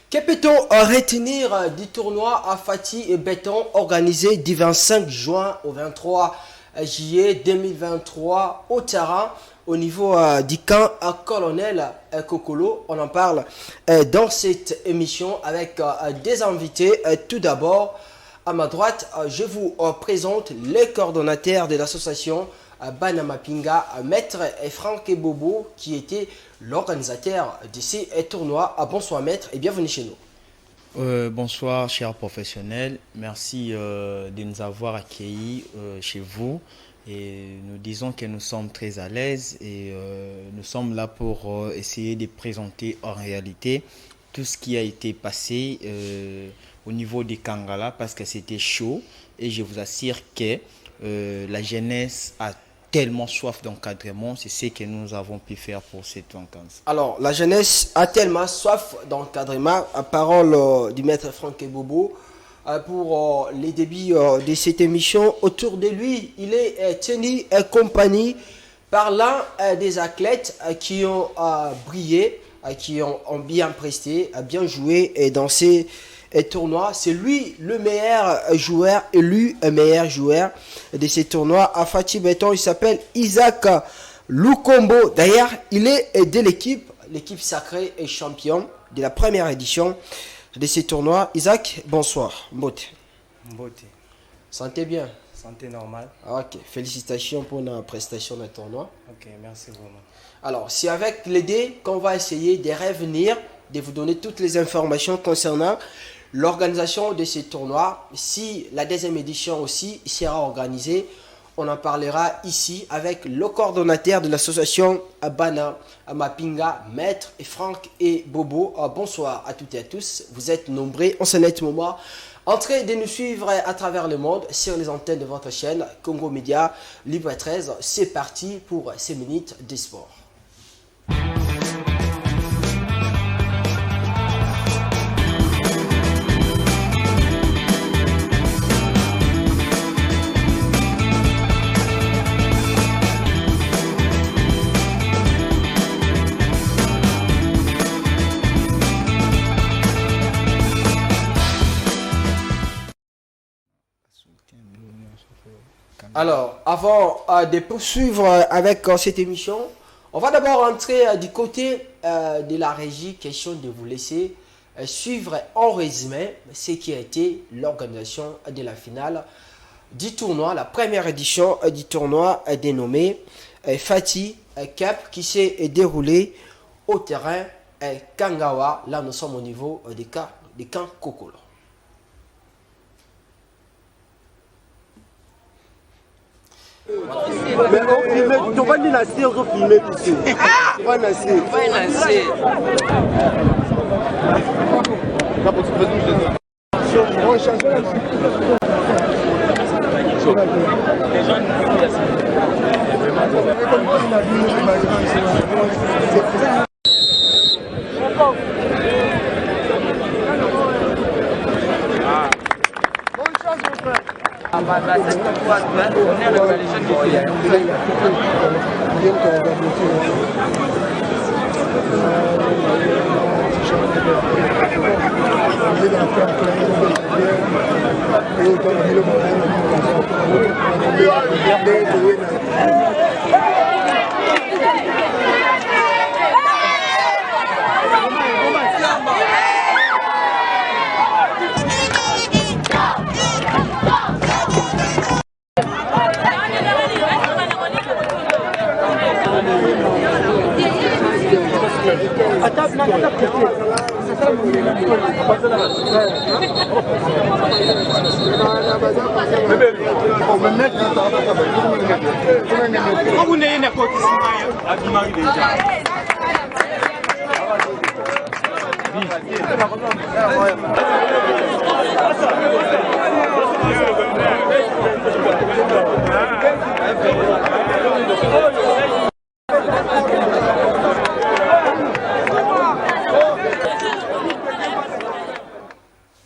Que peut-on retenir du tournoi à Fatih et Béton organisé du 25 juin au 23 juillet 2023 au terrain au niveau du camp Colonel Kokolo? On en parle dans cette émission avec des invités. Tout d'abord, à ma droite, je vous présente les coordonnateurs de l'association Banamapinga, Maître Franck Bobo, qui était l'organisateur de ces tournois. Bonsoir Maître et bienvenue chez nous. Bonsoir chers professionnels, merci de nous avoir accueillis chez vous. Et nous disons que nous sommes très à l'aise et nous sommes là pour essayer de présenter en réalité tout ce qui a été passé au niveau des Kangala, parce que c'était chaud et je vous assure que la jeunesse a tellement soif d'encadrement. C'est ce que nous avons pu faire pour cette vacances. Alors, la jeunesse a tellement soif d'encadrement. Parole du maître Franck Bobo. Pour les débuts de cette émission, autour de lui, il est tenu compagnie par l'un des athlètes qui ont brillé, qui ont bien presté, bien joué dans ces tournois. C'est lui le meilleur joueur, élu meilleur joueur de ces tournois à Fatih Béton. Il s'appelle Isaac Lukombo. D'ailleurs, il est de l'équipe sacrée et champion de la première édition de ces tournois. Isaac, bonsoir. Mbote. Mbote. Santé bien. Santé normale. Ok, félicitations pour la prestation de tournoi. Ok, merci vraiment. Alors, c'est avec l'idée qu'on va essayer de revenir, de vous donner toutes les informations concernant l'organisation de ces tournois. Si la deuxième édition aussi sera organisée, on en parlera ici avec le coordonnateur de l'association Abana Mapinga, Maître et Franck et Bobo. Bonsoir à toutes et à tous. Vous êtes nombreux en ce net moment en train de nous suivre à travers le monde sur les antennes de votre chaîne Congo Média Libre 13. C'est parti pour ces minutes de sport. Alors, avant de poursuivre avec cette émission, on va d'abord entrer du côté de la régie. Question de vous laisser suivre en résumé ce qui a été l'organisation de la finale du tournoi, la première édition du tournoi dénommé Fatih Cup, qui s'est déroulé au terrain Kangawa. Là, nous sommes au niveau des camps Kokolo. Mais on filme, tu vas nasser, on va filmer ici. Tu vas nasser.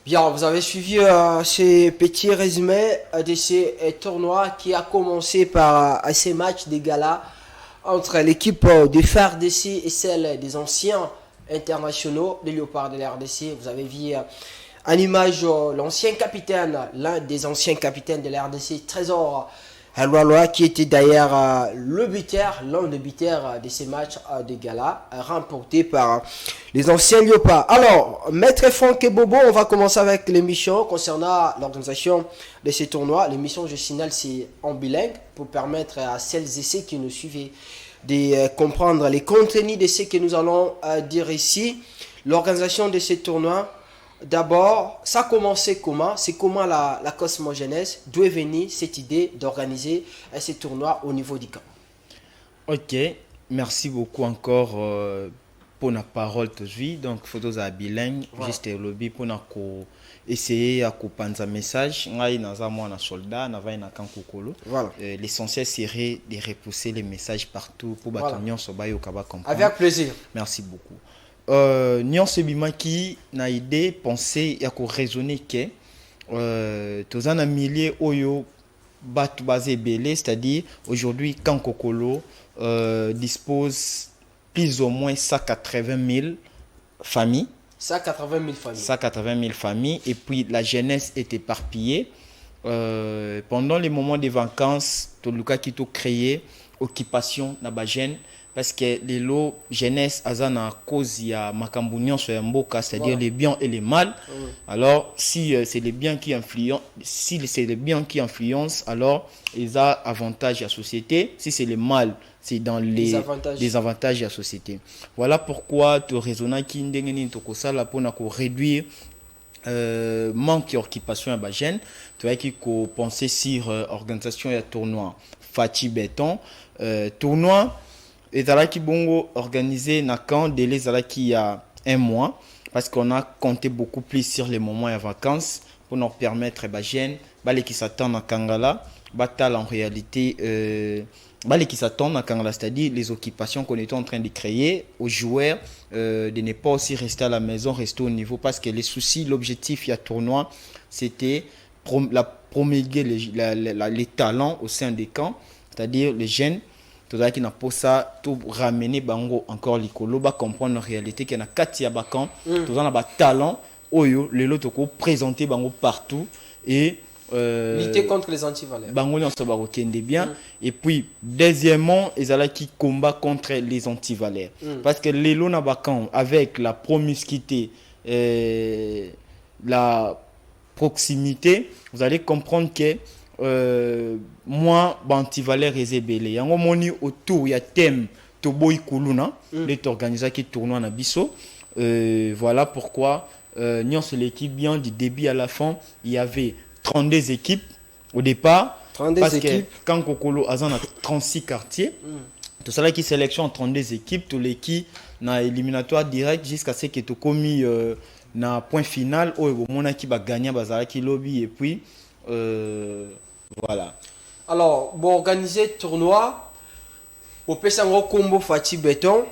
Bien, vous avez suivi ces petits résumés de ces tournois qui a commencé par ces matchs de gala entre l'équipe de FARDC et celle des anciens internationaux des Léopards de la RDC. Vous avez vu en image l'ancien capitaine, l'un des anciens capitaines de la RDC, Trésor Loa, qui était d'ailleurs l'un des buteurs de ces matchs de gala remportés par les anciens Léopards. Alors, Maître Franck et Bobo, on va commencer avec l'émission concernant l'organisation de ces tournois. L'émission, je signale, c'est en bilingue pour permettre à celles et ceux qui nous suivent de comprendre les contenus de ce que nous allons dire ici. L'organisation de ces tournois, d'abord, ça a commencé comment? C'est comment la cosmogenèse, d'où est venue cette idée d'organiser ces tournois au niveau du camp? Ok, merci beaucoup encore pour la parole aujourd'hui. Donc, photos à bilingue, Voilà. juste le lobby pour essayer à couper un message. Ngai naza mwana soldat, nava na kankukolo. Voilà. L'essentiel serait de repousser les messages partout pour Voilà. battre nyonso bayo kaba comprendre. Avec plaisir. Merci beaucoup. Nyonso bimaki na idée penser ya ko raisonner que tozana milliers oyo batu basé belé, c'est-à-dire aujourd'hui Kankokolo dispose plus ou moins 180 000 familles. 180 000 familles. 180 000 familles, et puis la jeunesse est éparpillée. Pendant les moments de vacances, Toluka qui a créé occupation na ba jeune, parce que les lots jeunesse azana cause ya makambunion sur mboka, c'est-à-dire les biens et les mal. Alors si c'est les biens qui influencent, alors ils ont avantage à la société. Si c'est les mal, c'est dans les avantages de la société. Voilà pourquoi tu raisonnes qui ndengeni tokosala pona ko réduire manque d'occupation à ba jeune. Tu vois qui ko penser sur organisation ya tournoi Fati Béton, tournoi et Zalaki Bongo organisé na camp délai Zalaki il y a un mois, parce qu'on a compté beaucoup plus sur les moments de vacances pour nous permettre bah jeunes balé qui s'attendent à Kangala batal en réalité balé qui s'attendent à Kangala, c'est-à-dire les occupations qu'on était en train de créer aux joueurs de ne pas aussi rester à la maison, rester au niveau, parce que les soucis, l'objectif il y a tournoi c'était promulguer les talents au sein des camps, c'est-à-dire les jeunes qui n'a pas ça tout ramener bango encore likolo ba comprendre en réalité qu'il y a katia bakan tout ça na ba talent oyo les lots ko présenter bango partout et lutter contre les antivaleurs bango nyonso ba kokende bien. Et puis deuxièmement ezala qui combat contre les antivaleurs parce que les lots na bakan avec la promiscuité la proximité, vous allez comprendre que moi bantivalère ezebele yango moni autour ya thème toboy kuluna les organiser qui tournoi na biso. Voilà pourquoi nyonso l'équipe bien du début à la fin il y avait 32 équipes au départ, 32 parce équipes. que quand Kokolo a 36 quartiers tout ça qui sélection 32 équipes tous les qui na éliminatoire direct jusqu'à ce que tu commis na point final au mona qui va gagner bazala qui lobby et puis voilà. Alors, pour organiser tournoi, au Pessango Combo Fati Béton.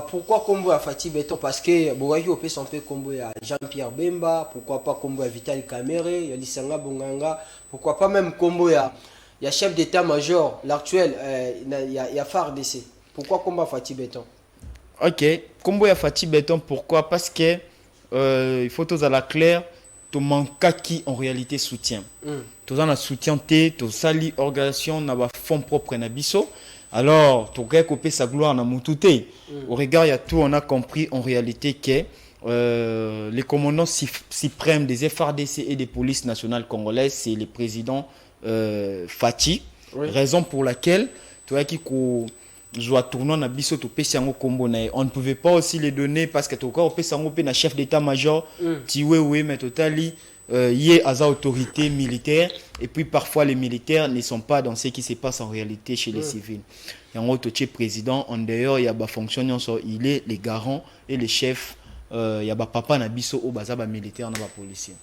Pourquoi Combo à Fati Béton? Parce que Bouraki au Pessango Combo à Jean-Pierre Bemba, pourquoi pas Combo à Vital Kamere, il y a Lissanga Bonganga, pourquoi pas même Combo à chef d'état-major, l'actuel, il y a FARDC. Pourquoi Combo à Fati Béton? Ok, Combo à Fati Béton, pourquoi? Parce que il faut tous à la claire. Tu manques qui en réalité soutien. Tu as un soutien, tu sali organisation na ba fonds propre na biso. Alors, tu as coupé sa gloire na mutute. Au regard, il y a tout, on a compris en réalité que les commandants suprêmes des FARDC et des polices nationales congolaises, c'est le président Fati. Oui. Raison pour laquelle tu as qui tournoi na biso to pesango kombo na on ne pouvait pas aussi les donner parce que to ko pesango pe na chef d'état-major tiwewe mais totali yé aza autorité militaire et puis parfois les militaires ne sont pas dans ce qui se passe en réalité chez les civils. Yango to tché président en dehors il y a ba fonction so il est les garants et les chefs il y a ba papa na biso o baza ba militaire na ba policier.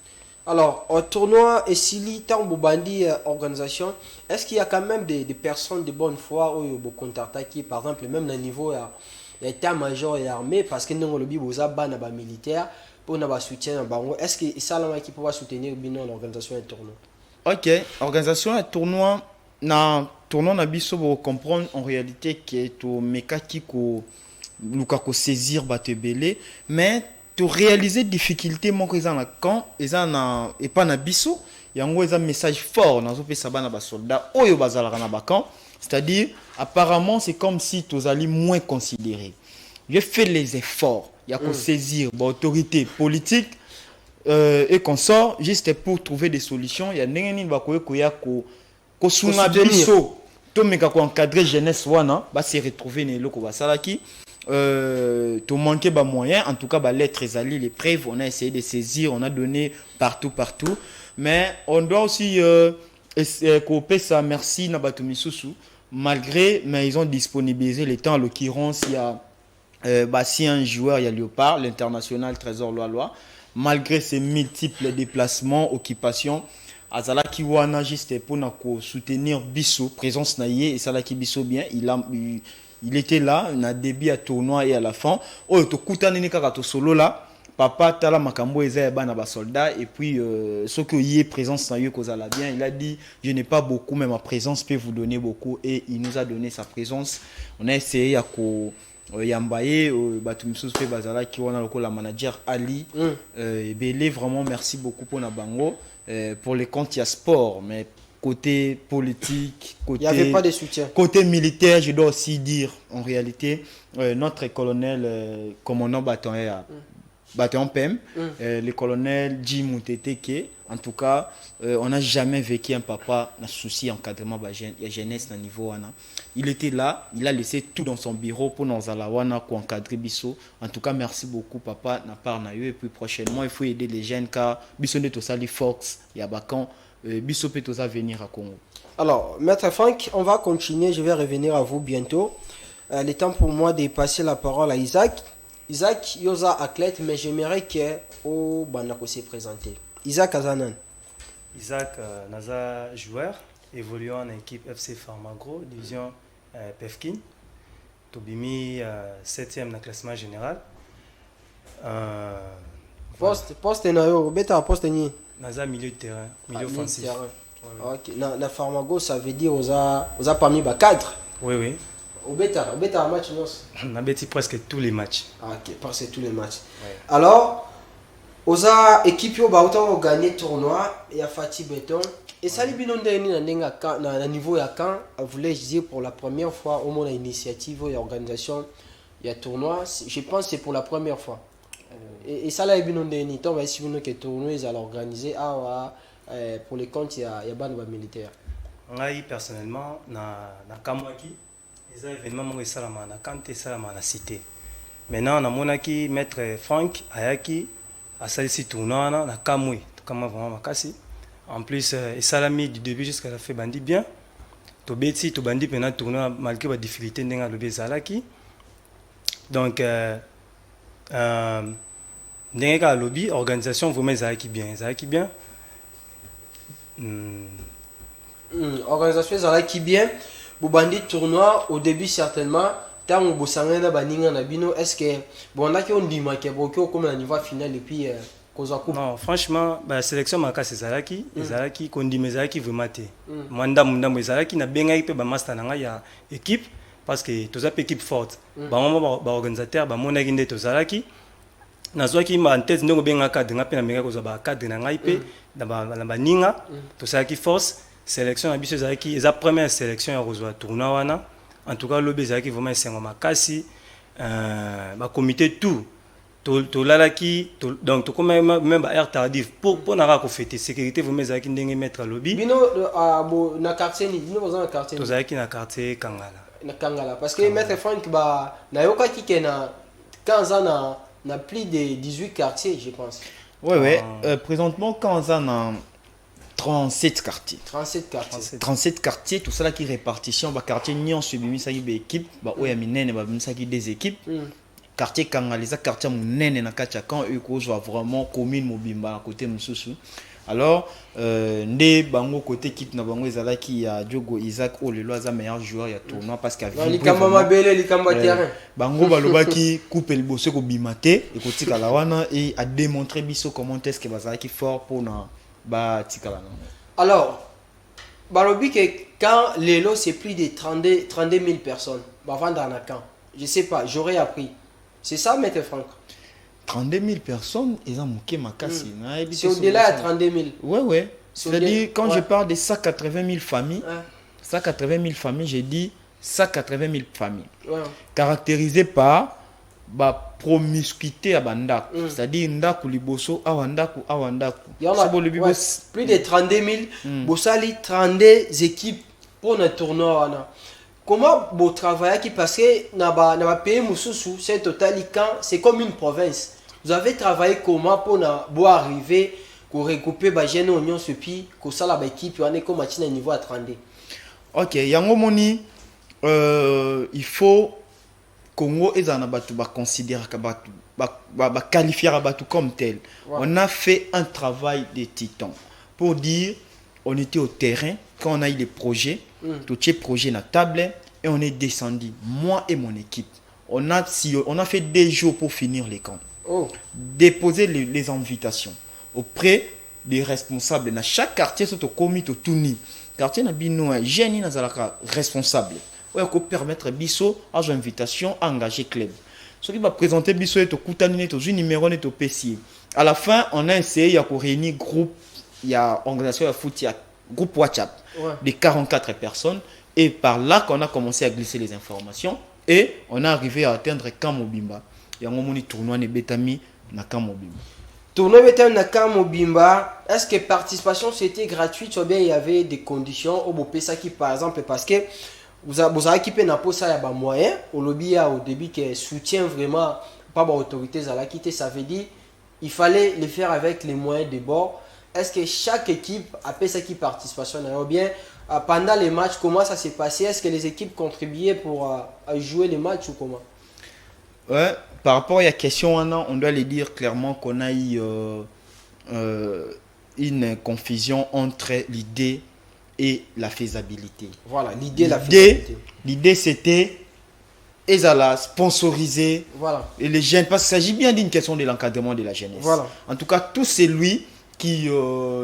Alors, au tournoi et Sili, tant Bobandi organisation, est-ce qu'il y a quand même des personnes de bonne foi ou des contacts qui, par exemple, même au niveau état-major et armée, parce que nous avons le militaire pour nous soutien, est-ce que ça qui peut soutenir l'organisation du tournoi? Ok, organisation du tournoi, na biso pour comprendre en réalité que to meka qui ko lukako saisir bato ebele mais to réaliser difficulté moko eza na camp eza na epa na biso yango eza message fort nazopesa bana basoldat oyo bazalaka na bacamp, c'est-à-dire apparemment c'est comme si tozali moins considéré. J'ai fait les efforts il y a qu'on saisir l'autorité politique et consort juste pour trouver des solutions. Il y a ndenge nini bakoye koya ko sunga biso to meka ko encadrer jeunesse wana ba se retrouver ne loko basalaki to manquer ba moyens, en tout cas ba lettres ezali les preuves, on a essayé de saisir, on a donné partout mais on doit aussi couper ça merci na bato misusu malgré mais ils ont disponibilisé les temps. En l'occurrence il y a si un joueur, il y a Léopard, l'international Trésor Loa, malgré ses multiples déplacements, occupations, Azala Kiwana juste pour soutenir Bissot, présence naïe et Salaki Bissot bien, il était là, il a début à tournoi et à la fin. Oh, to kuta nini kaka to solo là, papa tala makambo eza ba na ba soldat et puis ce que y est présence naïe kozala bien, il a dit je n'ai pas beaucoup mais ma présence peut vous donner beaucoup et il nous a donné sa présence. On a essayé à Yambaye, Batumsus pe bazala qui wana loko la manager Ali Belé, vraiment merci beaucoup pour Nabango pour les comptes il y a sport mais côté politique, côté il n'y avait pas de soutien. Côté militaire, je dois aussi dire en réalité notre colonel commandant bataillon PM, le colonel Jim Mouteteke, en tout cas, on n'a jamais vécu un papa n'a souci encadrement de jeunesse à niveau wana. Il était là, il a laissé tout dans son bureau pour nous alawana pour encadrer Bisso. En tout cas, merci beaucoup papa n'a part na yo et puis prochainement il faut aider les jeunes car Bisso ne to sali Fox, il y a bakan Bisso peut to venir à Congo. Alors, Maître Franck, on va continuer, je vais revenir à vous bientôt. Le temps pour moi de passer la parole à Isaac. Isaac, yosa athlète, mais j'aimerais que au Banako se présente. Isaac Azanan. Isaac Naza joueur, évoluant en équipe FC Farmagro, division Pefkin. Tobimi 7e dans le classement général. Poste nayo, beta poste ni. Naza milieu de terrain, milieu offensif. Ok, na Farmagro ça veut dire oza parmi ba cadre. Oui. Au bêta match on a bêti presque tous les matchs. Ok, presque tous les matchs. Ouais. Alors, oza équipe yo ba autant gagner tournoi et a Fati Béton et ça li bino ndeni na niveau ya camp, voulais-je dire pour la première fois au monde initiative et organisation il y a tournoi, je pense que c'est pour la première fois. Et ça là bino ndeni tant va si bino que tournoi ils allaient organiser pour les comptes il y a ban militaire. Moi personnellement na Kamwaki les événements mon salama na Kanté salama na cité. Maintenant na monaki maître Franck Ayaki a salisi tournoi na Kamwe comme vraiment makasi. En plus salami du début jusqu'à la fin bandi bien. To beti to bandi pendant tournoi malgré la difficulté ndenga lobe zalaki. Donc ndenga lobby organisation vraiment zalaki bien. Organisation zalaki bien. Boubandi tournoi au début certainement tant au bosangana baninga na bino est-ce que bon là qui on dit que beaucoup comme à niveau final et puis non franchement la sélection maka c'est zalaki zalaki kondi mezalaki vraiment té manda mezalaki na benga ipe ba master nanga ya équipe parce que tous a équipe forte ba organisateur ba mona ginde to zalaki na zwaki ma en tête ndongo benga cadre nga pe na menga ko za ba cadre nanga ipe na ba ninga to zalaki force sélection na biso zaki eza première sélection ya rozwa tournoi wana en tout cas lobe zaki vraiment sengo makasi ba comité tout to lalaki donc to comme même ba air tardif pour na ko fêter sécurité vraiment zaki ndenge mettre lobby bino na quartier ni bino dans quartier to zaki na quartier Kangala parce que maître Franck ba na yoka ki na 15 ans na plus de 18 quartiers je pense. Ouais présentement 15 ans 37 quartiers. 37 quartiers, tout ça là qui répartition, bah quartier Nyon subimi ça qui équipe, bah oya minene bah ça qui des équipes. Quartier Kangalisa, quartier Mounene na Kachakan, eux cause vraiment commune Mobimba à côté Msusu. Alors né bango côté équipe na bango ezala qui a Diogo Isaac oh le loisa meilleur joueur il y a tournoi parce qu'il a likamba mabele likamba terrain. Bango baloba qui coupe le bosso ko bimate et côté kalawana et a démontré biso comment est-ce que bazala qui fort pour na alors, balobi que quand les lots c'est plus de 32 000 personnes, bah vendre dans camp. je sais pas, j'aurais appris. C'est ça, Maître Franck? 32 000 personnes, ils ont manqué ma casse. C'est au-delà de 32 000. Ouais. C'est-à-dire, quand je parle de 180 000 familles, Ouais. 180 000 familles, j'ai dit 180 000 familles. Ouais. Caractérisées par la promiscuité à Bandaku. C'est-à-dire, Ndaku Liboso, Awandaku. Il y en a plus de 32 000. Bossali 32 équipes pour notre tournoi. Comment vous travaillez? Parce que dans le pays Moussoussou, c'est total, c'est comme une province. Vous avez travaillé comment pour arriver pour recouper les jeunes oignons ce pays, pour ça l'équipe, on est comme à niveau à 32. Ok, Yango Moni, il faut Congo et Zanabatu considérer qualifier Abatu comme tel. Ouais. On a fait un travail de titan pour dire on était au terrain quand on a eu les projets, tout ces projets na table et on est descendu, moi et mon équipe. On a fait 2 jours pour finir les camps. Déposer les invitations auprès des responsables dans chaque quartier surtout comité tout ni quartier na bino jeune na zalaka responsable ouais ko permettre biso à invitation à engager club ce qui va présenter biso et to kutani to numéro ne to PC à la fin on a essayé à réunir groupe il y a organisation de foot il y a groupe WhatsApp de 44 personnes et par là qu'on a commencé à glisser les informations et on est arrivé à atteindre Kamobimba et on a moni tournoi ne betami na Kamobimba. Tournoi Betam Nakam Mobimba, est-ce que participation c'était gratuite ou bien il y avait des conditions au Bopesa qui par exemple parce que vous avez équipé n'a pas ça il y a des moyens au lobby au début qui soutient vraiment pas les autorités à la quitter ça veut dire il fallait le faire avec les moyens de bord. Est-ce que chaque équipe a fait ça qui participation ou bien pendant les matchs comment ça s'est passé? Est-ce que les équipes contribuaient pour jouer les matchs ou comment? Ouais, par rapport à la question, on doit le dire clairement qu'on a eu une confusion entre l'idée et la faisabilité. Voilà, l'idée et la faisabilité. L'idée c'était Ezala sponsoriser et les jeunes, parce qu'il s'agit bien d'une question de l'encadrement de la jeunesse. Voilà. En tout cas, tout celui qui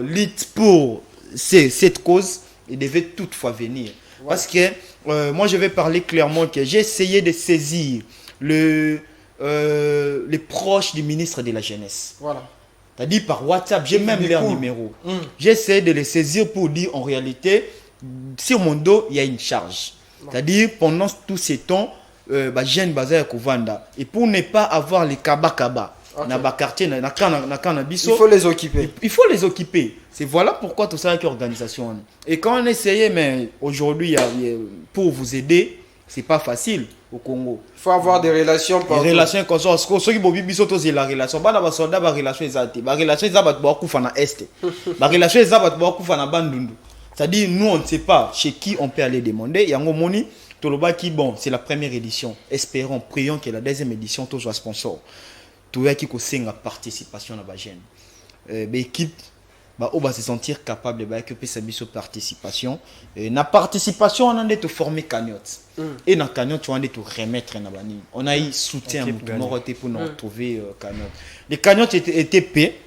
lutte pour cette cause, il devait toutefois venir. Voilà. Parce que moi je vais parler clairement que j'ai essayé de saisir les proches du ministre de la Jeunesse. Voilà. C'est-à-dire par WhatsApp, j'ai même leur numéro. J'ai essayé de les saisir pour dire en réalité, sur mon dos, il y a une charge. C'est-à-dire pendant tous ces temps, jeune bazar Kovanda. Et pour ne pas avoir les kaba-kaba, dans le quartier, il faut les occuper. Il faut les occuper. C'est voilà pourquoi tout ça est organisation. Et quand on essayait, mais aujourd'hui, pour vous aider, c'est pas facile au Congo. Il faut avoir des relations partout. Des relations comme ça. Ceux qui bobi biso to c'est la relation. Ba na ba soldat ba relation ezate. Ba relation ezaba ba kufa na est. Ba relation ezaba ba kufa na bandundu. C'est-à-dire nous on ne sait pas chez qui on peut aller demander. Yango moni toloba qui bon, c'est la première édition. Espérons, prions que la deuxième édition to soit sponsor. Tout qui ko senga participation na ba jeune. Équipe on va se sentir capable de occuper sa participation. Na participation, on a de former cagnotte. Et dans cagnotte, on a de remettre na bani. On a eu soutien pour nous retrouver cagnotte. Les cagnottes étaient payées,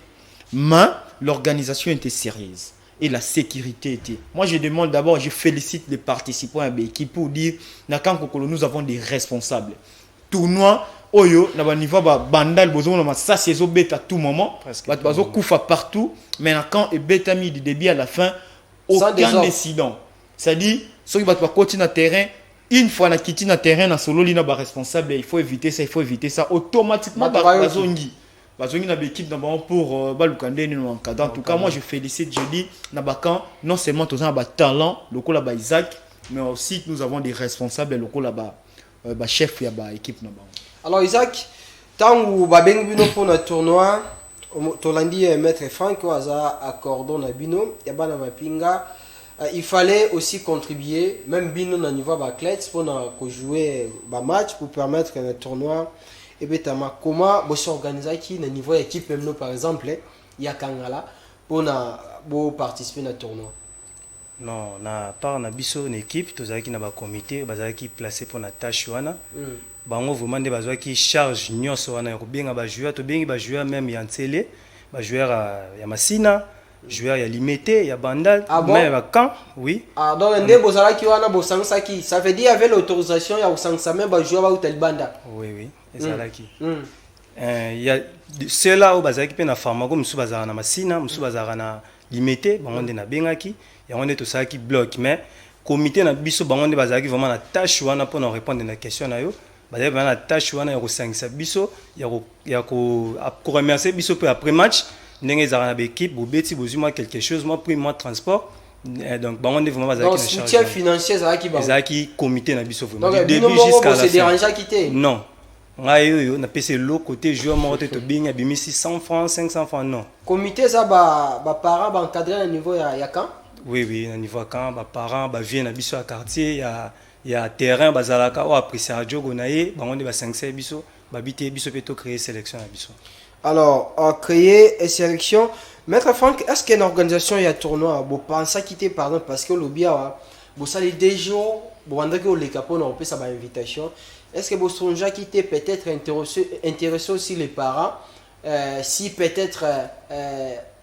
mais l'organisation était sérieuse. Et la sécurité était. Moi, je demande d'abord, je félicite les participants à l'équipe pour dire, nous avons des responsables. Tournoi, Oyo, na ba niveau ba bandal bozo na ça c'est bête à tout moment. Bazo kufa partout, mais quand et bêta mis du début à la fin aucun incident. C'est-à-dire ceux qui va continuer na terrain, une fois na quitté na terrain na solo lina ba responsable, il faut éviter ça automatiquement bazongi. Bazongi na l'équipe d'abord pour balukande ni encadrant. En tout cas, moi je félicite, je dis na ba camp non seulement tous un talent, loko là ba Isaac, mais aussi nous avons des responsables loko là ba chef ya ba équipe na ba. Alors Isaac, tant que vous avez bino pour notre tournoi, Tolandi Maître Franck Waza accordons na bino, yabana mapinga, il fallait aussi contribuer, même bino na niveau baclets pour jouer ba match pour permettre que notre tournoi et betama comment vous s'organiser qui na niveau équipe même par exemple, il y a Kangala pour participer na tournoi. Non, na part na biso une équipe, tous qui na ba comité, bazaki qui placé pour na tâche wana. Bango vraiment des bazwa qui charge nyonso wana ko benga ba joueur to bengi ba joueur même ya ntele, ba joueur ya Masina, joueur il y a limité, il y a bandal, Ah bon? mais il y a quand, oui. Ah, donc, ndé bozala qui wana bosangsa qui. Ça veut dire, il y avait l'autorisation, il y a bosangsa même, bah, jouer au tel banda. Oui, oui, et ça là qui. Mm. Il y a ceux-là où bazaki pe na pharmaco, musu bazara na masina, musu bazara na limité, bango nde na bengaki, et on est tout ça qui bloque, mais comité na biso bango nde bazaki vraiment na tâche wana pour nous répondre na question na yo. Bazaki vraiment na tâche wana ya ko sangisa biso, ya ko remercier biso pe après match. Ndenge ezara na équipe bobeti bozuma quelque chose moi prix moi transport donc bango nde vraiment bazaki Donc, na charge soutien financier, ça va qui va. ezaki comité na biso vraiment Donc, du début jusqu'à la c'est fin. dérangeant à quitter. Non. Ngai na pese l'autre côté joueur mort te binga bimisi 100 francs 500 francs non. Comité, ça va parents va encadrer à niveau ya quand? Oui oui, na niveau quand ba parents ba viennent na biso à quartier il y a terrain bazalaka ou apprécier radio gonaye bango nde ba 500 biso ba bité biso pe to créer sélection na biso. Alors, créer une sélection. Maître Franck, est-ce qu'il y a une organisation, il y a un tournoi, vous pensez à quitter par exemple parce que le bien, vous savez déjà, vous vendez que les capons ont fait sa invitation. Est-ce que vous songez à quitter peut-être intéresser aussi les parents, si peut-être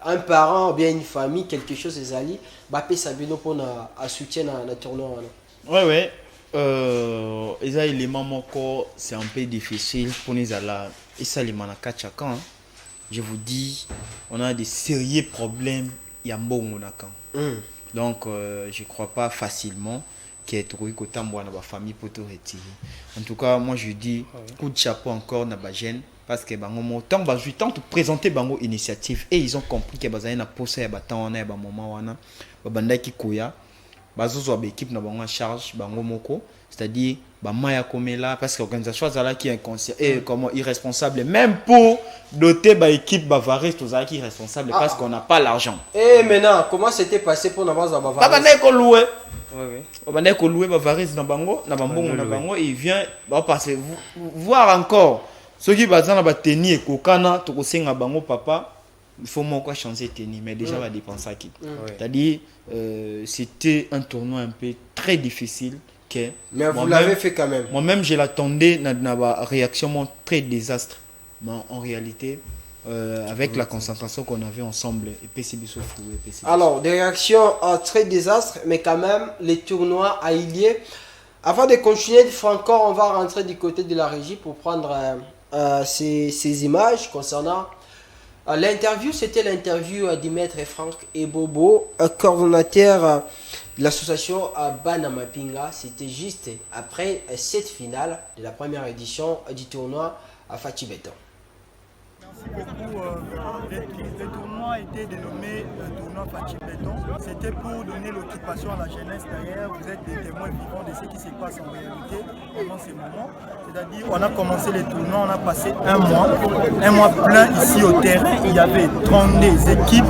un parent ou bien une famille, quelque chose des alliés, bah payer sa bino pour un soutien dans le tournoi. Ouais, ouais. Les éléments moko, c'est un peu difficile pour nous aller. Et ça, les manaka chacun. Je vous dis, on a des sérieux problèmes. Il y a un bon monacan. Donc, je ne crois pas facilement qu'il y ait trouvé autant de la famille pour te retirer. En tout cas, moi je dis, coup de chapeau encore dans la gêne. Parce que tant de présenter bango initiative et ils ont compris que bazana na posa ya batana ya ba moment wana babanda ki koya bazozo ba équipe na bango en charge bango moko, c'est-à-dire ba maya komela parce que l'organisation azala qui est inconscient et comment irresponsable même pour doter ba équipe bavarise tous qui irresponsable parce qu'on n'a pas l'argent. Et maintenant comment c'était passé pour n'avoir za bavarise? Babanda ko louer. Oui oui. Babanda ko louer bavarise na bango na bambongo na bango et il vient ba passer voir encore ceux qui bazana ba tenir kokana to kosenga bango papa. Il faut encore changer de tenue, mais déjà, on va dépenser qui. C'est-à-dire, c'était un tournoi un peu très difficile. Mais vous l'avez fait quand même. Moi-même, je l'attendais dans une réaction très désastre. Mais en réalité, avec la concentration qu'on avait ensemble, et PCB se fou. Alors, des réactions très désastres, mais quand même, les tournois à Ilié. Avant de continuer, encore, on va rentrer du côté de la régie pour prendre ces images concernant. L'interview, c'était l'interview du maître Franck Ebobo, coordonnateur de l'association Bana Mapinga. C'était juste après cette finale de la première édition du tournoi à Fati Beton. Merci beaucoup. Le tournoi a été dénommé tournoi Fati Beton. C'était pour donner l'occupation à la jeunesse derrière. Vous êtes des témoins vivants de ce qui se passe en réalité pendant ces moments. C'est-à-dire, on a commencé les tournois, on a passé un mois plein ici au terrain. Il y avait 32 équipes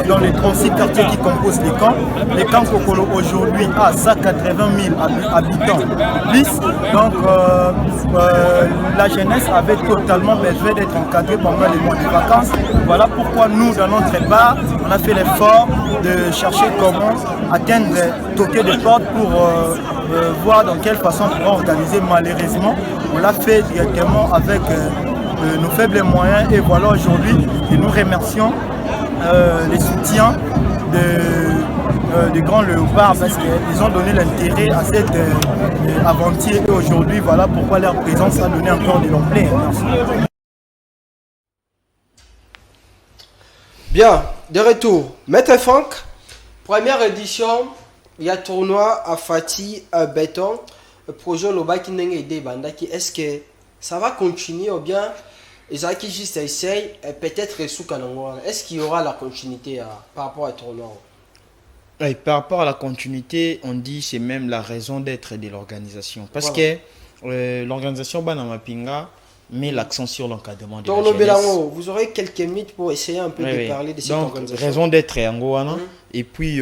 dans les 36 quartiers qui composent les camps. Les camps Kokolo aujourd'hui a 180 000 habitants plus. Donc, la jeunesse avait totalement besoin d'être encadrée pendant les mois de vacances. Voilà pourquoi nous, dans notre bar, on a fait l'effort de chercher comment atteindre, toquer des portes pour voir dans quelle façon on pourra organiser. Malheureusement, on l'a fait directement avec nos faibles moyens et voilà aujourd'hui, et nous remercions les soutiens de Grand Léopard parce qu'ils ont donné l'intérêt à cette aventure et aujourd'hui, voilà pourquoi leur présence a donné encore de l'ampleur. Bien, de retour. Maître Franck, première édition, il y a tournoi à Fati Beton. Le projet Loba qui n'a aidé Bandaki. Est-ce que ça va continuer ou bien ils ont qui juste essayent peut-être sous Kanangwa? Est-ce qu'il y aura la continuité par rapport à tournoi? Et par rapport à la continuité, on dit c'est même la raison d'être de l'organisation. Parce que l'organisation Bana Mapinga met l'accent sur l'encadrement de la jeunesse. Vous aurez quelques minutes pour essayer un peu de parler de cette organisation. Raison d'être en Goana. Et puis,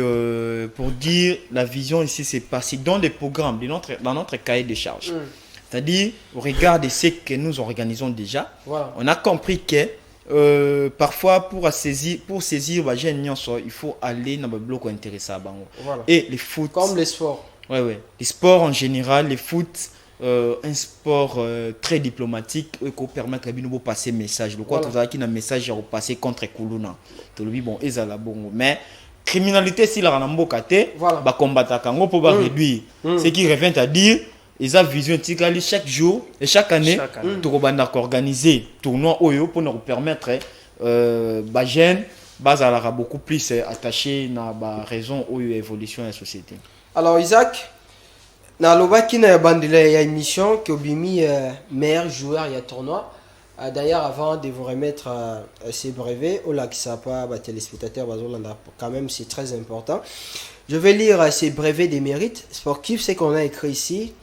pour dire, la vision ici, c'est passé dans les programmes, dans notre cahier de charges. C'est-à-dire, au regard de ce que nous organisons déjà, on a compris que parfois, pour saisir il faut aller dans le bloc intéressant. Et les foot. Comme les sports. Les sports en général, les foot. un sport très diplomatique qui permet de passer message. Le quoi tu as qui un message à passer contre Kuluna. Tu le dis bon ezala bon mais criminalité si la rambo kate ba combattre kango pour réduire. Ce qui revient à dire ils ont vision tikali chaque jour et chaque année tu vas organiser tournoi oyo pour nous permettre ba jeune bazala beaucoup plus attaché na ba raison oyo évolution de la société. Alors Isaac na lobaki na bandela ya émission qui obimi meilleur joueur ya tournoi. D'ailleurs avant de vous remettre ces brevets au lac Sapa téléspectateurs quand même c'est très important. Je vais lire ces brevets des mérites sportifs, c'est qu'on a écrit ici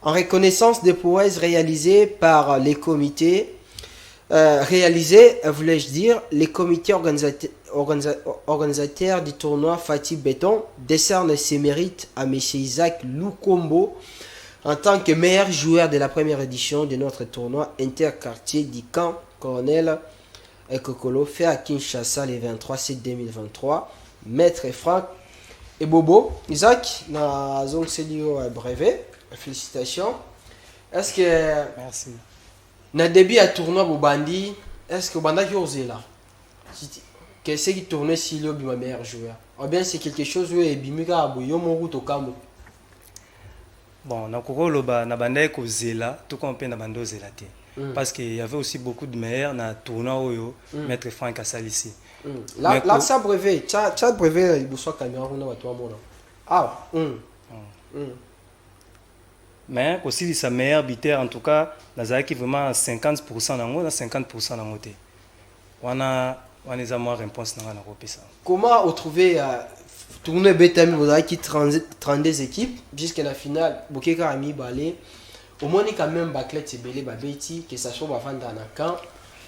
en reconnaissance des prouesses réalisées par les comités voulais-je dire les comités organisateurs du tournoi Fatih Béton décernent ses mérites à M. Isaac Lukombo en tant que meilleur joueur de la première édition de notre tournoi interquartier du camp Colonel Ekokolo fait à Kinshasa le 23 septembre 2023. Maître Franck et Bobo. Isaac, na zone Celio brevet. Félicitations. Est-ce que Merci. Na début à tournoi Bobandi, est-ce que Banda qui osé là? Qu'est-ce qui tournait si le meilleur joueur? Ou bien c'est quelque chose où Bimika Aboyo mon route au Camo. Bon, na kokoloba na banda ko zela, tout comme na bando zela te. Parce qu'il y avait aussi beaucoup de meilleurs na tournoi oyo, Maître Franck Assalisi. Là ça brevet, ça brevet il bosse caméra on a toi mon. Ah. Mais aussi sa meilleure biteur en tout cas, nazaki vraiment 50% nango na 50% nango te. Wana les amours réponse na kopesa. Comment retrouver tournoi Betami vous avez qui 32 équipes jusqu'à la finale Bokeka Ami Balé au moins quand même Baclet c'est belé babeti que ça soit bavanda na camp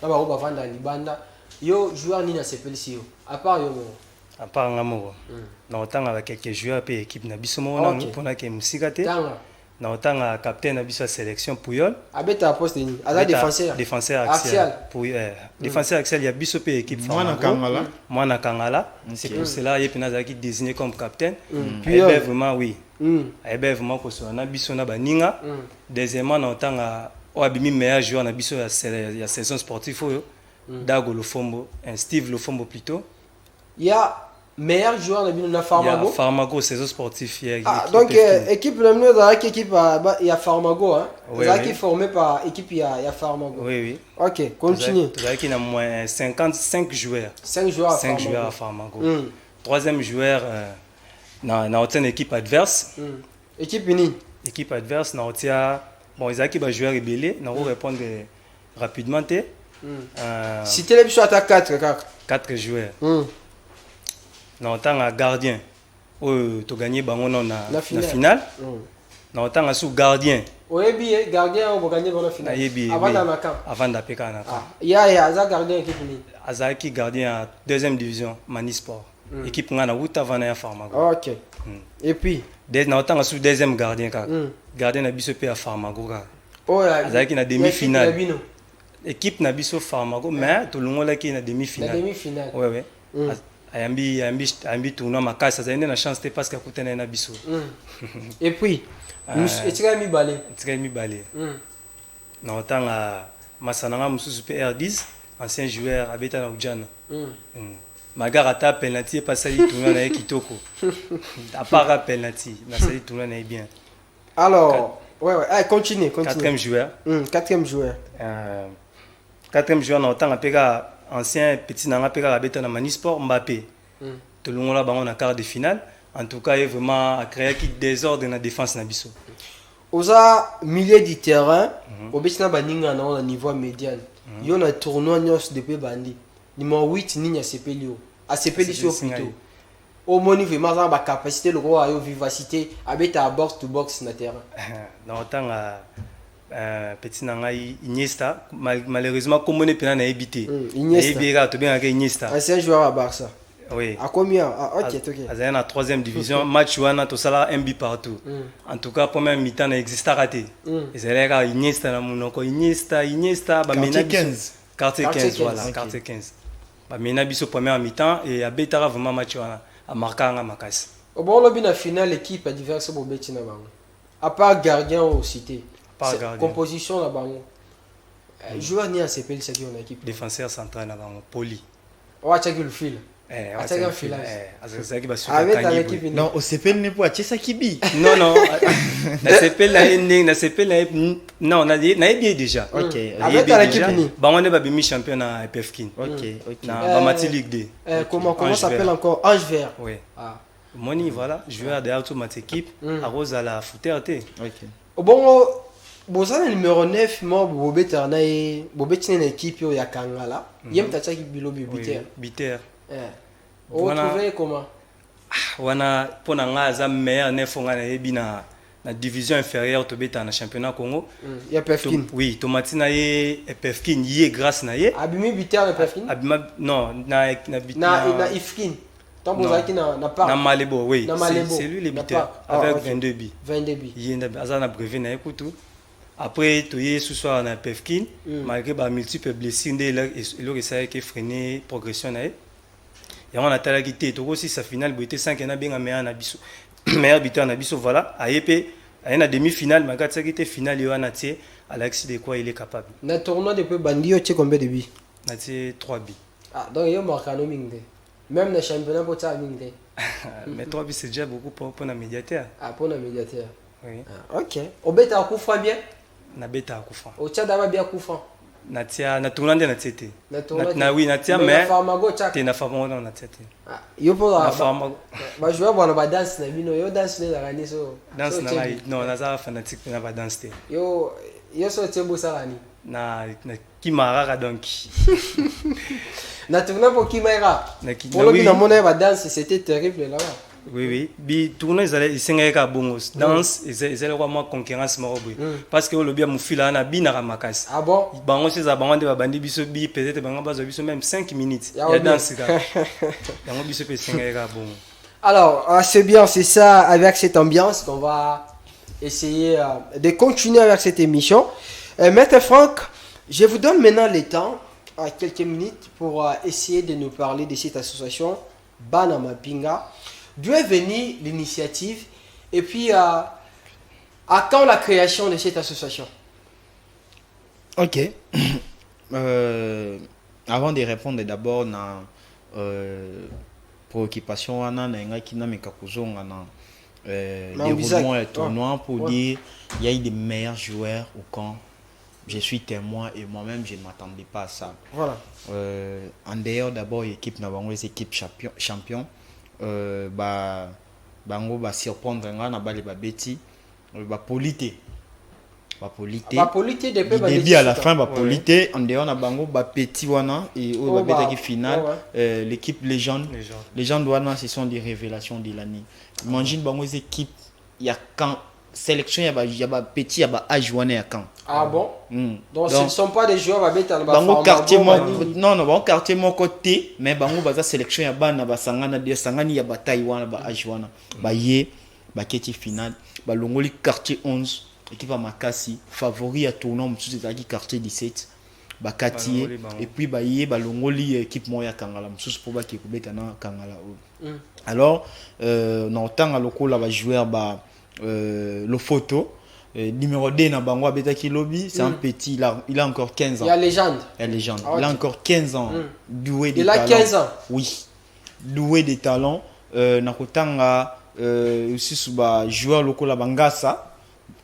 na ba bavanda libanda yo joueur ni na sepelisi yo à part yo à part ngamo na otanga ba quelques joueurs pe équipe na biso mo na mpona ke musika te na otanga capitaine na biso sélection Puyol abeta poste ni ala défenseur axial pour défenseur axial ya biso pe équipe Mwana Kangala c'est pour cela il a été désigné comme capitaine puis vraiment oui vraiment ko so na biso na baninga deuxièmement na otanga o abimi meilleur joueur na biso ya saison sportive oyo Dago Lofombo Steve Lofombo plutôt il y a meilleur joueur de la Farmago. Il y a Farmago, saison sportive. Donc, équipe de l'équipe, il y a Farmago. Hein? Oui, qui est formé par équipe, il y a Farmago. Oui, oui. Ok, continue. Il y a moins 55 joueurs. 5 joueurs à Farmago. Troisième joueur, dans une équipe adverse. Équipe unie. Équipe adverse, bon, il y a un joueur rébellé. On va répondre rapidement. Si tu es sur 4 joueurs. Na otanga gardien oyo to gagné bango na finale na otanga sous gardien oyebi gardien o gagné dans la finale avant d'apeka na camp ya za gardien équipe ni azaki gardien à deuxième division Manisport équipe ngana uta vana ya Farmago. OK. Et puis na otanga sous deuxième gardien ka gardien na biso pe ya Farmago ka azaki na demi-finale équipe na biso Farmago mais to longolaki na demi-finale ouais ayambi tournoi makasi azali na chance te parce que akutana na biso et puis etika mibale na otanga masananga mosusu pe R10 ancien joueur abeta na ujana magara ata penalty epasali tournoi na ye kitoko à part penalty nasali tournoi na ye bien. Alors continue. Quatrième joueur na otanga peka ancien petit nanga peka abeta na Manisport Mbappé. Tout le monde là bango na quart de finale. En tout cas, il vraiment créé qui désordre dans la défense na biso. Oza milieu du terrain, obesina baninga na niveau médian. Yo na tournoi nyos depuis bandi. Numéro 8 ninya sepelio. A sepelio plutôt. Au moins vraiment ça ba capacité le roi yo vivacité abeta box to box na terrain. Na otanga petit nanga Iniesta malheureusement comme on est plein à éviter Iniesta to bien avec Iniesta ancien joueur à Barça oui à combien OK azana na 3e division match wana to sala un but partout en tout cas première mi-temps na exista raté ezalaka Iniesta na monoko Iniesta ba mena 15 quartier 15 voilà quartier 15 ba mena biso première mi-temps et abetara vraiment match wana a marqué nga makasi au bon lobby na finale équipe adverse bo betina bango à part gardien au cité Pas C'est gardien. composition là-bas. Joueur ni ACP, c'est qui en équipe. Défenseur central là-bas, poli. On va checker le fil. C'est un filage. ça qui va suivre. Avec ta équipe. Non, au CPL n'est pas ça qui bi. Non. Na CPL non, on a bien déjà. OK. Avec ta équipe ni. Bah on est pas bimi champion na PFK. OK. Na Bamati Ligue 2. Comment Ange s'appelle Vert. encore Ange Vert. Oui. Ah. Moni voilà, joueur de auto mat équipe à Rose à la footer té. OK. Bon, bozana numéro 9 mo bobeta na bobeti na équipe yo ya Kangala. Yem tacha ki bilo bibiter. Biter. On trouvé comment? Wana pona nga za meilleur neuf nga na yebi na division inférieure to beta na championnat Congo. Ya Pefkin. Oui, tomati na ye Pefkin yé grâce na ye. Abimi biter na Pefkin? Abima non na Na Ifkin. Tant bozaki na part. Na Malebo, oui. C'est lui le Na buteur part. avec Ok. 22 buts. 22 buts. Il y a un brevet na ekutu. Après to ye ce soir na Pefkin malgré ba multiples blessures il a essayé de freiner progression na ye. Et on a talaki té to aussi sa finale boité 5 na benga meilleur na biso. Meilleur buteur na biso voilà. Ayepé na demi-finale malgré ça qui était finale yo na tie Alexis de quoi il est capable. Na tournoi depuis Bandi yo combien de buts? Na tie 3 buts. Ah donc yo marquano mingde. Même le championnat pour ça mingde. Mais 3 buts c'est déjà beaucoup pour un médiateur. Ah pour un médiateur. Oui. Ah, OK. Obeta kufa bien. Na beta akufa. O tcha daba bien kufa. Na tia na tournante na tiete. Na Oui na tia mais farmago tcha. te na farmago na tiete. Ah, yo pour Na la farmago. ba jouer bon ba dance na bino yo dance na la so. Danse na ngai non na za fanatique na ba danse te. Yo so tembo sala ni. Na kimaraka donc. Na tournoi pour Kimaira. Na Pour le bina mona ba dance c'était terrible là-bas. Oui. Bi tournoi ils senga ka bongo. Danse ils allaient vraiment concurrence maroboy. Parce que le bien mon fila na bina ka makasi. Ah bon? Bango c'est za bango de ba bandi biso bi peut-être bango ba zo biso même 5 minutes. Ya Ya danse ka. Bango biso pe senga ka bongo. Alors, c'est bien, c'est ça, avec cette ambiance qu'on va essayer de continuer avec cette émission. Maître Franck, je vous donne maintenant le temps, quelques minutes, pour essayer de nous parler de cette association, Banama Pinga. D'où est venue l'initiative et puis à quand la création de cette association? OK. Avant de répondre d'abord na préoccupation wana na ngaki na mekakuzonga na déroulement et tournoi pour dire il y a eu des meilleurs joueurs au camp. Je suis témoin et moi-même je ne m'attendais pas à ça. Voilà. En dehors d'abord l'équipe na bango les équipes champion bango ba surprendre nga na bale ba beti ba polité depuis du début à la fin polité en dehors na bango ba petit wana et au ba beta qui finale l'équipe légende wana ce sont des révélations de l'année. Imagine bango les équipes il y a quand sélection il y a ba petit il y a ba âge wana ya quand. Ah bon? Donc ce ne sont pas des joueurs ba beta bango quartier bango quartier mon côté mais bango baza sélection ya bana ba sangana de sangani ya bataille wana ba âge wana ba ye ba keti finale ba longoli quartier 11 équipe à Makassi favori à tournoi mususu ezalaki quartier 17 bakati et puis ba ye ba longoli équipe moya Kangala mususu po ba ki kubeta na Kangala. Alors na otanga lokola ba joueur ba le photo numéro 2 na bango abetaki lobby c'est un petit il a encore 15 ans. Il y a légende. Il a encore 15 ans doué de talent. Il a 15 ans. Oui. Doué de talent na kotanga aussi sous ba joueur lokola bangasa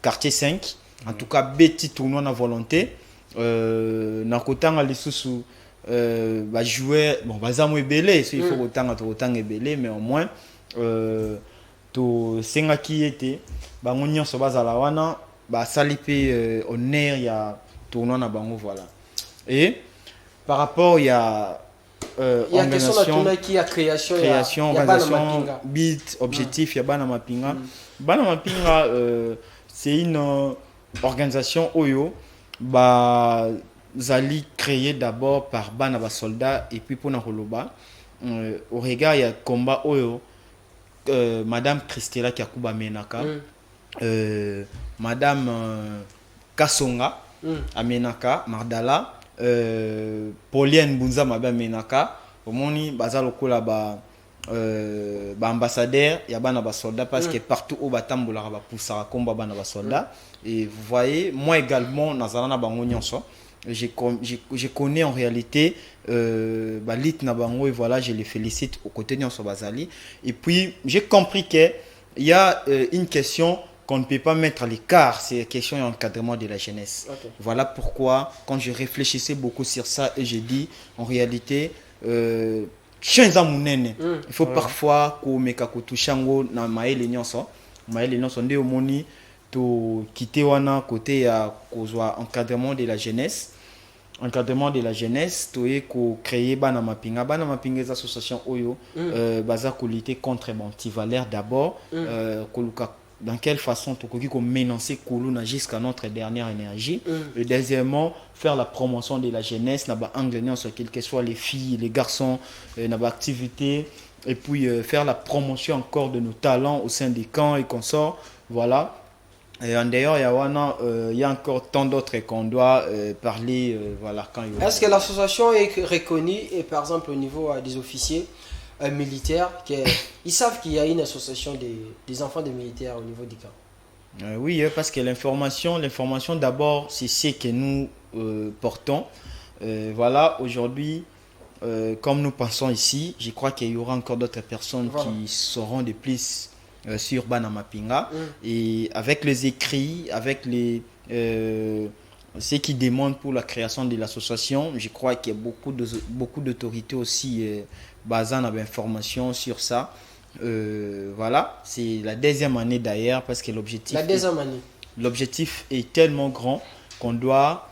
quartier 5 en tout cas petit tournoi na volonté na kotanga lisusu ba joueur bon bazamo ebele il faut kotanga ebele mais au moins to senga ki était bango nyonso bazala wana ba sali pe honneur ya tournoi na bango voilà. Et par rapport il y a organisation qui a création organisation but objectif ya bana mapinga bana mapinga c'est une organisation oyo ba zali créé d'abord par bana ba soldats et puis pour na holoba au regard il y a combat oyo madame Christella Kakuba Menaka madame Kasonga Amenaka Mardala Pauline Bunza Mabe Menaka omoni baza lokola ba ambassadeur il y a bana ba soldats parce que partout au batambola ba poussa combat bana ba soldats et vous voyez moi également nazala na bango nyonso je connais en réalité lit na bango et voilà je les félicite au côté nyonso bazali et puis j'ai compris que il y a une question qu'on ne peut pas mettre à l'écart, c'est la question d'encadrement de la jeunesse. Okay. Voilà pourquoi, quand je réfléchissais beaucoup sur ça, et j'ai dit, en réalité, il faut parfois que quitter côté encadrement de la jeunesse. Encadrement de la jeunesse, créer bana mapinga des associations oyo baza ko lutter contre anti-valeurs d'abord dans quelle façon tu peux menacer Koulouna jusqu'à notre dernière énergie et deuxièmement faire la promotion de la jeunesse na ba angle sur quel que soit les filles les garçons na ba activité et puis faire la promotion encore de nos talents au sein des camps et consorts voilà. Et en dehors, il y a encore tant d'autres qu'on doit parler. Voilà, est-ce que l'association est reconnue, et par exemple au niveau des officiers militaires, ils savent qu'il y a une association des enfants des militaires au niveau du camp? Oui, parce que l'information d'abord, c'est ce que nous portons. Voilà, aujourd'hui, comme nous pensons ici, je crois qu'il y aura encore d'autres personnes qui sauront de plus sur Banamapinga et avec les écrits, avec les ce qui demandent pour la création de l'association, je crois qu'il y a beaucoup d'autorités aussi basées dans l'information sur ça. Voilà, c'est la deuxième année d'ailleurs parce que l'objectif est tellement grand qu'on doit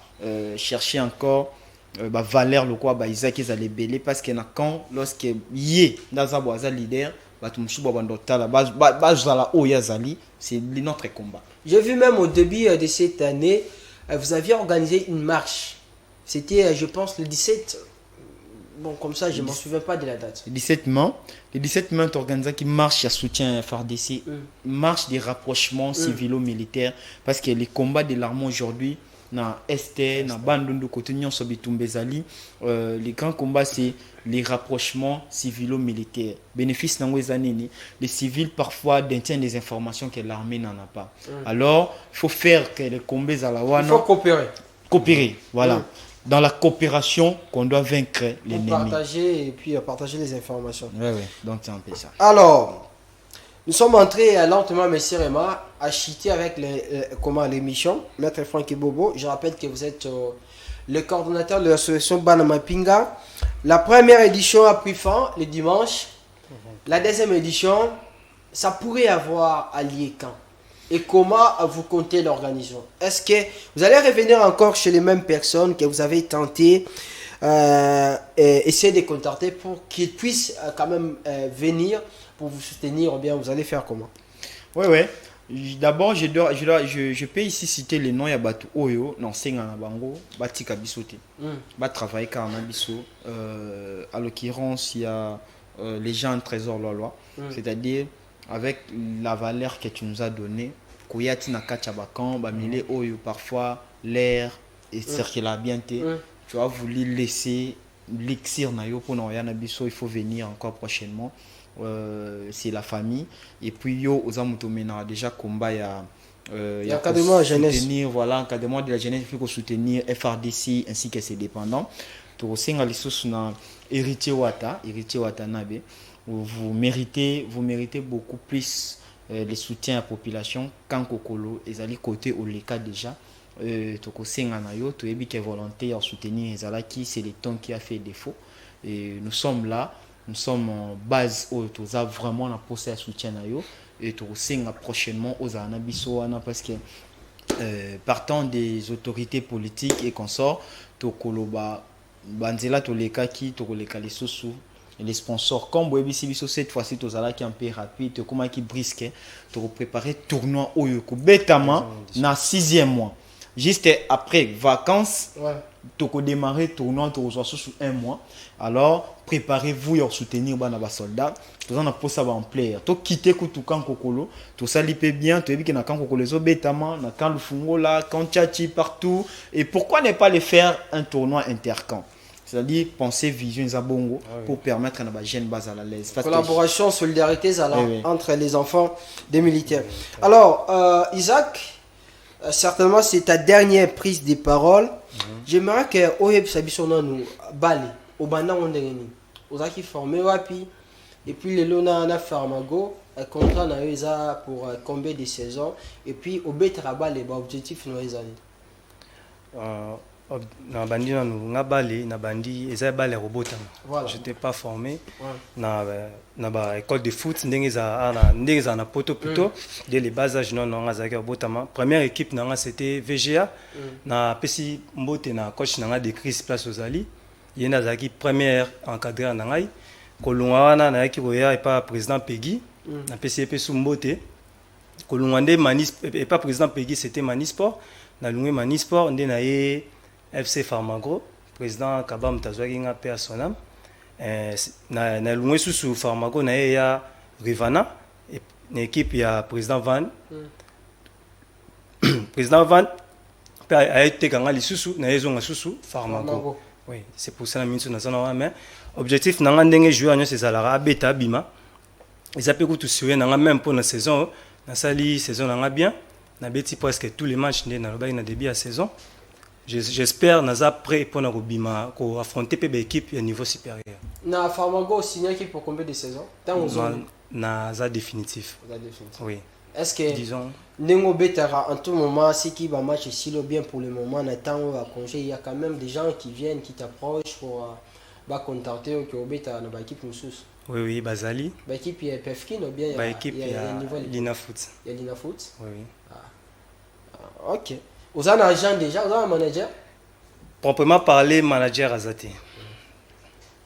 chercher encore valeur le quoi Isaac ils allaient belé parce que quand lorsque yé dans un leader c'est notre combat. J'ai vu même au début de cette année, vous aviez organisé une marche. C'était, je pense, le 17. Bon, comme ça, je ne m'en souviens pas de la date. Le 17 mai, tu as organisé une marche à soutien à FARDC, marche des rapprochements civilo-militaires, parce que les combats de l'armée aujourd'hui, na Este, na Bandundu, côté Nyon Sobitumbezali, les grands combats, c'est les rapprochements civilo-militaires. Bénéfice dans les années, les civils parfois détiennent des informations que l'armée n'en a pas. Alors, il faut faire que les combats à la Wana. Il faut coopérer. Coopérer, voilà. Dans la coopération qu'on doit vaincre l'ennemi. Partager et puis partager les informations. Oui, oui, donc c'est un peu ça. Alors, nous sommes entrés lentement, Monsieur Rema, à chiter avec l'émission. Maître Francky Bobo, je rappelle que vous êtes le coordonnateur de l'association Banamapinga. La première édition a pris fin le dimanche. La deuxième édition, ça pourrait avoir allié quand? Et comment vous comptez l'organisation? Est-ce que vous allez revenir encore chez les mêmes personnes que vous avez tenté essayer de contacter pour qu'ils puissent quand même venir pour vous soutenir, ou bien vous allez faire comment? Oui, oui. D'abord, je peux ici citer les noms. Il y a Batu Oyo, non, Sengana Bango, Batika Bisote. Bat travailler car Biso. À l'occurrence, il y a les gens Trésor Lolois. C'est-à-dire, avec la valeur que tu nous as donnée, Koyati Nakachabakan, Bamile Oyo, parfois l'air et circuler bien. Tu as voulu laisser l'élixir Nayo pour Noyana Biso, il faut venir encore prochainement. C'est la famille et puis yo aux amutomena déjà combat il y a encadrement de jeunesse, voilà, encadrement de la jeunesse, il faut soutenir FRDC ainsi que ses dépendants. To singa lisusu na héritier Watanabe, vous méritez beaucoup plus les soutiens à la population quand Kokolo ezali côté au leka déjà toko singa na yo to ebi que volonté à soutenir ezalaki, c'est le temps qui a fait défaut et nous sommes là. Nous sommes en base où nous avons vraiment un procès à soutien et nous sommes prochainement aux Anabisoana parce que partant des autorités politiques et consorts, Tokoloba, Banzela Toleka qui Toleka les sous les sponsors comme Boebiso cette fois-ci tous ala qui un peu rapide, comment qui brisque, tu préparer tournoi Oyoko Betama na 6e mois. Juste après vacances, tu peux démarrer tournoi sous 1 mois. Alors, préparez-vous à soutenir les soldats. Tu as posé en player. Tu quitter tout quand kokolo, tu salipé bien, tu as vu que na quand kokolo zo betama, na quand le fungo là, quand tchachi partout. Et pourquoi ne pas les faire un tournoi intercamp? c'est-à-dire penser vision Zabongo pour permettre à la jeune base à l'aise. Collaboration, solidarité Oui. entre les enfants des militaires. Alors, Isaac, certainement c'est ta dernière prise de parole. J'aimerais que Oyeb Sabisona nous bali au banda on dengeni. Ozaki formé wapi et puis le lona na Farmago un contrat na eza pour combien de saisons et puis au betraba les objectifs no ezali. Na bandi na bali na bandi eza bali robotama. Voilà. J'étais pas formé Ouais. na ba école de foot ndengeza na poto plutôt dès les bas âges non ngazaki robotama. Première équipe nanga c'était VGA na pesi mbote na coach nanga de Chris Place Ozali. Yena zaki première encadré na ngai kolunga wana na yaki boya et pas président Peggy na PCP Sumbote kolunga nde et pas président Peggy c'était Manisport na lungwe Manisport nde na ye FC Farmagro président Kabam Tazwaki nga pe sonam na lungwe susu Farmagro na ye ya Rivana na équipe ya président Van président Van pe a été kanga lisusu na yezo nga susu Farmagro. Oui, c'est pour ça que je suis là. Mais l'objectif, c'est de jouer à la bêta bima. Ils appellent tout suivre même pour la saison. Dans la saison, on a bien. On a presque tous les matchs dans le début de la saison. J'espère que nous sommes prêts pour affronter l'équipe à niveau supérieur. Na Farmago signé qui pour combien de saisons? Na définitif. Oui. Est-ce que disons Nengo Betara en tout moment si qui va match si bien pour le moment on attend à congé il y a quand même des gens qui viennent qui t'approchent pour contacter que au beta na équipe nous sous. Oui Bazali. Ba équipe il y a Pefkin ou bien il y a Lina Foot. Il y a Lina Foot. Oui. OK. Vous avez un agent déjà, vous avez un manager? Proprement parler manager Azate.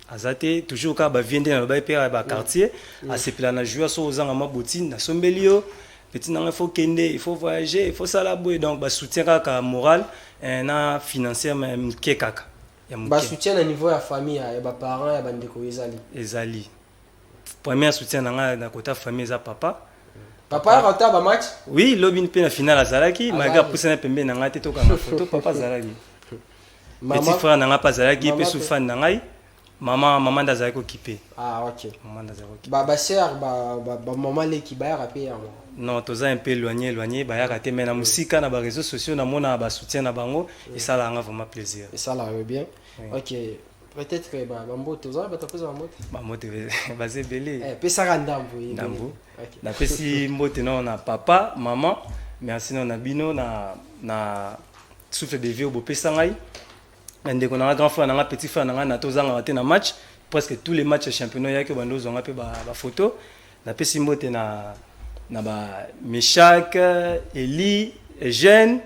Azate toujours quand ba vient dans le quartier à se planer jouer sur aux angama botine na sombelio petit il faut kende il faut voyager il faut ça la boue donc ba soutien ka moral et na financier même kekaka ya ba soutien à niveau ya famille ya ba parents ya bandeko ezali premier soutien na côté famille za papa rata ba match oui lobin pe na finale azalaki malgré pousse na pembe na ngate to ka photo papa azalaki petit frère na nga pas azalaki pe sous fan na ngai maman d'azako occupé. Ah OK. Maman d'azako occupé. Ba sœur maman les qui ba rapé non, tous un peu éloigné ba ya raté mais na musique na ba réseaux sociaux na mona ba soutien na bango et ça là vraiment plaisir. Et ça là bien. OK. Peut-être que ba mbote oza ba tapoza mbote. Ba mbote basé belé. Pe ça randambo. Ndambo. Na pesi mbote non na papa, maman, mais sinon na bino na souffle de vie au bopesa ngai. Ndeko na grand frère na petit frère na tozanga raté na match presque tous les matchs championnat ya ke bando zonga pe ba photo na pesi mbote na ba Meshak, Eli, Eugène,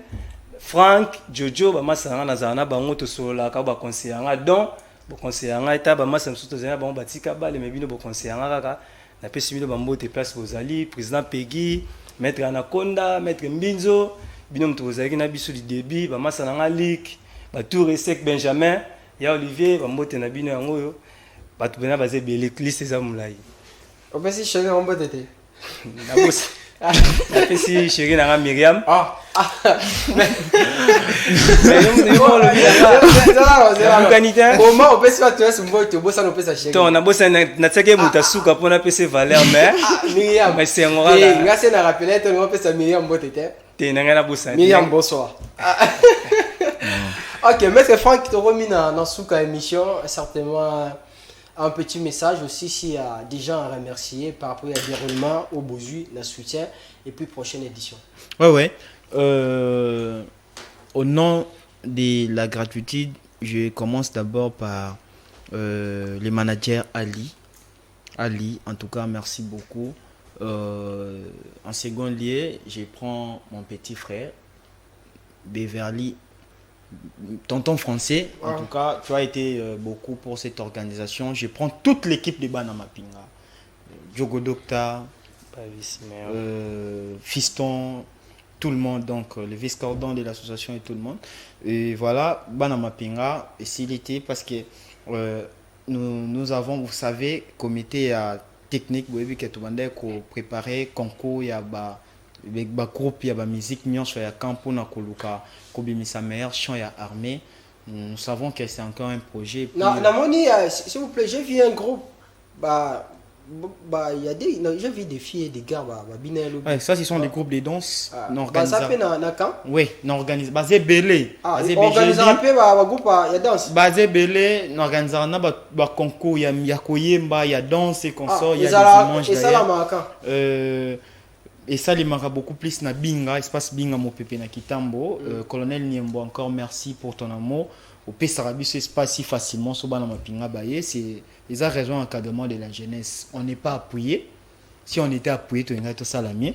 Frank, Jojo ba masanga na zana bango to sola ka ba conseiller nga donc bo conseiller nga eta ba masanga soto zana ba batika ba le mebino bo conseiller nga kaka na pesi bino ba mbote place bozali président Peggy, maître Anaconda, maître Mbinzo bino mtozaki na biso du début ba masanga nga lik ba tour sec Benjamin ya Olivier ba mbote na bino yango yo ba to bena baze bele liste za mulai on peut si chérie on mbote te na boss na pesi chérie na Myriam mais comment on peut se faire toi ce mbote bossa no pesa chérie to na bossa na tsake muta suka pona pese valeur mais Myriam mais c'est ngora nga se na rappeler to no pesa Myriam mbote te na ngana bossa Myriam bonsoir. OK, Maître Franck, tu as remis dans Souka émission certainement un petit message aussi s'il y a des gens à remercier par rapport au déroulement, au Bozu, le soutien et puis prochaine édition. Ouais. Au nom de la gratitude, je commence d'abord par le manager Ali. Ali, en tout cas, merci beaucoup. En second lieu, je prends mon petit frère, Beverly. Tonton français, en tout cas, tu as été beaucoup pour cette organisation. Je prends toute l'équipe de Banama Pinga. Diogo Docta, Fiston, tout le monde, donc le vice-cordon de l'association et tout le monde. Et voilà, Banama Pinga, et s'il était parce que nous avons, vous savez, comité technique, vous avez préparé concours, il y a groupe, il y a musique, il y a campo na koluka, kobimisa meilleur chant, il y a armée. Nous savons que c'est encore un projet. Puis, Non, Namoni, s'il vous plaît, j'ai vu un groupe. Il y a des. J'ai vu des filles et des gars. ouais, ça, ce sont des groupes de danse. Ça fait dans quand? Oui, nous organisons. Basé Belé. Organisation un peu, groupe, il y a danse. Basé Belé, nous organisons un concours. Il y a Koyemba, il y a danse et consorts. Il y a des dimanches. Et ça, là, et ça, il manque beaucoup plus na Binga, espace Binga Mopepe na Kitambo. Colonel Niembo, encore merci pour ton amour. Au Pessarabi, ce espace si facilement, sur Bana Mapinga Baye, c'est les raisons d'encadrement de la jeunesse. On n'est pas appuyé. Si on était appuyé, tout ça la mienne.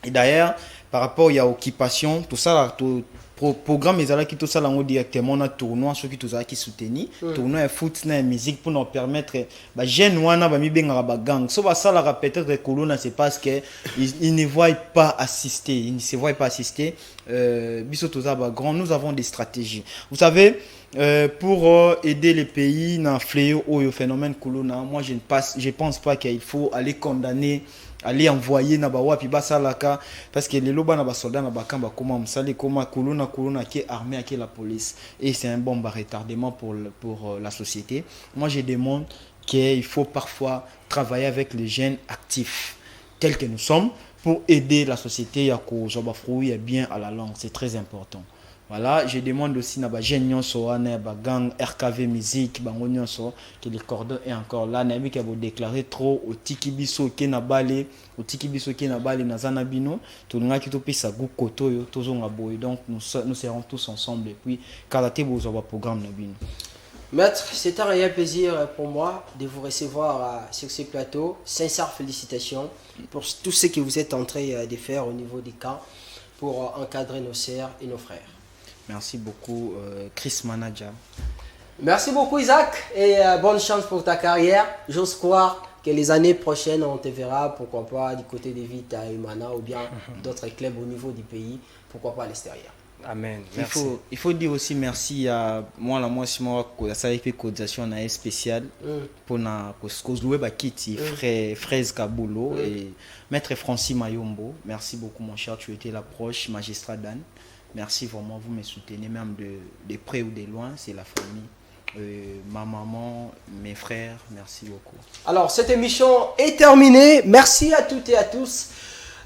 Et d'ailleurs, par rapport à l'occupation, tout ça, là, tout programme qui tout ça là directement on a tournoi ceux qui tout ça qui soutenir tournoi et foot na musique pour nous permettre ba jeune wana ba mi benga ba gang so ba ça là peut-être colonna c'est parce que ils ne voient pas assister, ils ne se voient pas assister biso tout ça ba grand. Nous avons des stratégies, vous savez, pour aider les pays dans fléau au phénomène colonna. Moi je pense pas qu'il faut aller condamner, aller envoyer na bawa puis basalaka parce que les loba na ba soldats na bakamba comment msali comment kuluna qui est armée qui est la police, et c'est un bon retardement pour la société. Moi je demande qu'il faut parfois travailler avec les jeunes actifs tels que nous sommes pour aider la société à joba fruit bien à la langue, c'est très important. Voilà, je demande aussi na ba jeune ba gang RKV musique bango nyonso que le cordon est encore là na bi ka bo déclarer trop au tikibiso ke na balé na zanabino to nga ki to pesa gu koto yo tozonga boy. Donc nous serons tous ensemble et puis karaté bozo ba programme na bino. Maître, c'est un réel plaisir pour moi de vous recevoir sur ce plateau. Sincères félicitations pour tout ce que vous êtes en train de faire au niveau des camps pour encadrer nos sœurs et nos frères. Merci beaucoup, Chris Manager. Merci beaucoup, Isaac, et bonne chance pour ta carrière. J'ose croire que les années prochaines, on te verra, pourquoi pas, du côté des Vita et Humana, ou bien d'autres clubs au niveau du pays, pourquoi pas à l'extérieur. Amen. Merci. Il faut dire aussi merci à moi ça a été cotisation spéciale pour na louer ba kiti Fraise Kabulo et maître Francis Mayombo. Merci beaucoup mon cher, tu étais la proche magistrat Dan. Merci vraiment, vous me soutenez même de près ou de loin, c'est la famille. Ma maman, mes frères, merci beaucoup. Alors, cette émission est terminée. Merci à toutes et à tous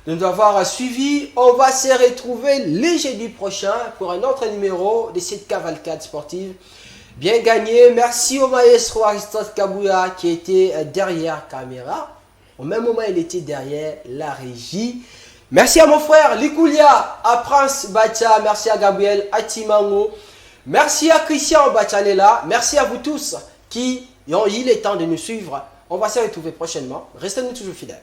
de nous avoir suivis. On va se retrouver le jeudi prochain pour un autre numéro de cette cavalcade sportive. Bien gagné. Merci au maestro Aristote Kabouya qui était derrière caméra. Au même moment, il était derrière la régie. Merci à mon frère Likoulia, à Prince Bacha, merci à Gabriel Atimango, merci à Christian Bachanela, merci à vous tous qui ont eu le temps de nous suivre. On va se retrouver prochainement. Restez-nous toujours fidèles.